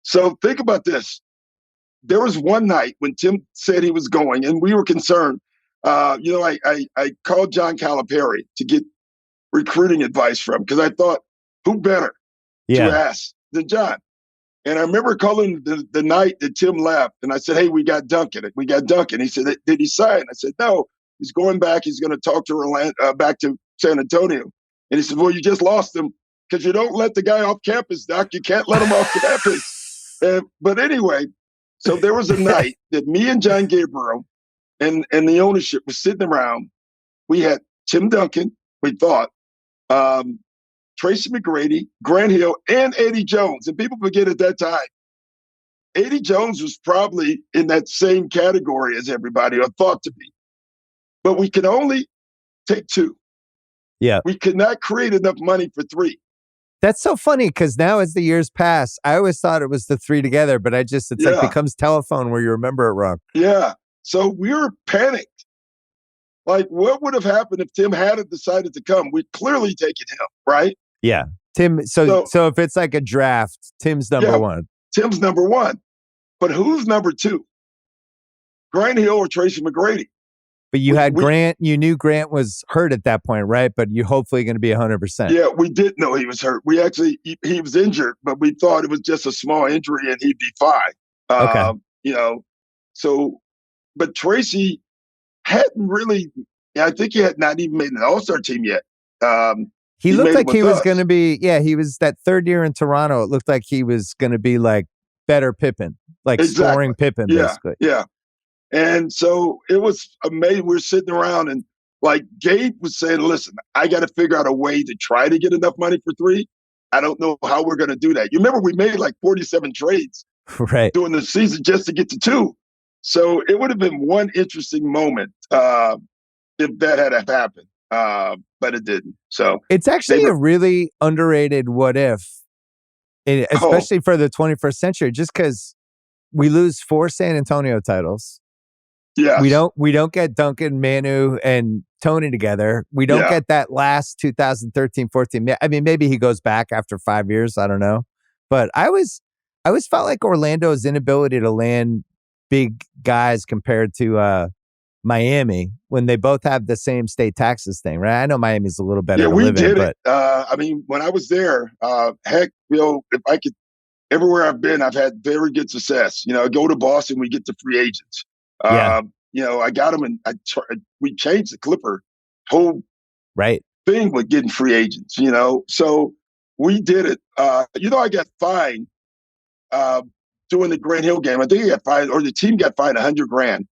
So think about this. There was one night when Tim said he was going, and we were concerned. I called John Calipari to get recruiting advice from because I thought, who better to Yeah. ask than John? And I remember calling the night that Tim left, and I said, "Hey, we got Duncan. We got Duncan." He said, "Did he sign?" I said, "No, he's going back. He's going to talk to back to San Antonio." And he said, "Well, you just lost him because you don't let the guy off campus, Doc. You can't let him off campus." But anyway, so there was a night that me and John Gabriel and the ownership was sitting around. We had Tim Duncan, we thought, Tracy McGrady, Grant Hill, and Eddie Jones. And people forget at that time, Eddie Jones was probably in that same category as everybody, or thought to be. But we could only take two. Yeah. We could not create enough money for three. That's so funny because now as the years pass, I always thought it was the three together, but it's like becomes telephone where you remember it wrong. Yeah. So we were panicked. Like, what would have happened if Tim hadn't decided to come? We'd clearly taken him, right? Yeah. Tim. So if it's like a draft, Tim's number one. Tim's number one. But who's number two? Grant Hill or Tracy McGrady? But you had Grant. You knew Grant was hurt at that point, right? But you hopefully going to be 100%. Yeah, we did know he was hurt. We actually, he was injured, but we thought it was just a small injury and he'd be fine. Okay. But Tracy hadn't really, I think he had not even made an all-star team yet. He looked like he was going to be, he was that third year in Toronto. It looked like he was going to be like better Pippen, like scoring Pippen, basically. Yeah. And so it was amazing. We were sitting around and like Gabe was saying, listen, I got to figure out a way to try to get enough money for three. I don't know how we're going to do that. You remember we made like 47 trades during the season just to get to two. So it would have been one interesting moment if that had happened, but it didn't. So it's actually a really underrated what if, especially for the 21st century, just because we lose 4 San Antonio titles. Yeah, we don't get Duncan, Manu, and Tony together. We don't get that last 2013-14. I mean, maybe he goes back after 5 years. I don't know, but I always felt like Orlando's inability to land big guys compared to Miami when they both have the same state taxes thing, right? I know Miami's a little better. Yeah, we did it. I mean, when I was there, if I could, everywhere I've been, I've had very good success. I go to Boston, we get the free agents. I got them, and we changed the Clipper whole thing with getting free agents. So we did it. I got fined doing the Grant Hill game. I think I got fined, or the team got fined $100,000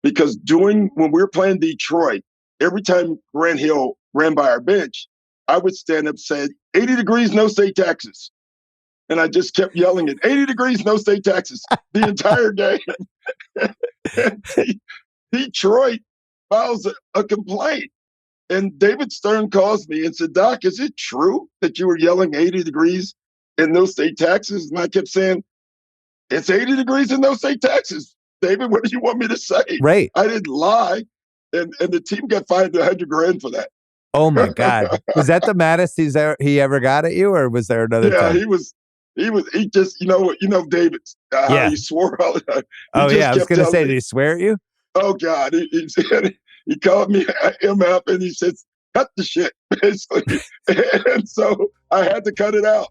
because when we were playing Detroit, every time Grant Hill ran by our bench, I would stand up and say, 80 degrees, no state taxes. And I just kept yelling it, 80 degrees, no state taxes, the entire game. Detroit files a complaint. And David Stern calls me and said, Doc, is it true that you were yelling 80 degrees and no state taxes? And I kept saying, it's 80 degrees and no state taxes. David, what do you want me to say? Right. I didn't lie. And the team got fined $100,000 for that. Oh my God. Was that the maddest he ever got at you, or was there another time? He just, David, he swore all the time. I was going to say, did he swear at you? Oh God. He called me MF and he said, cut the shit, basically. And so I had to cut it out.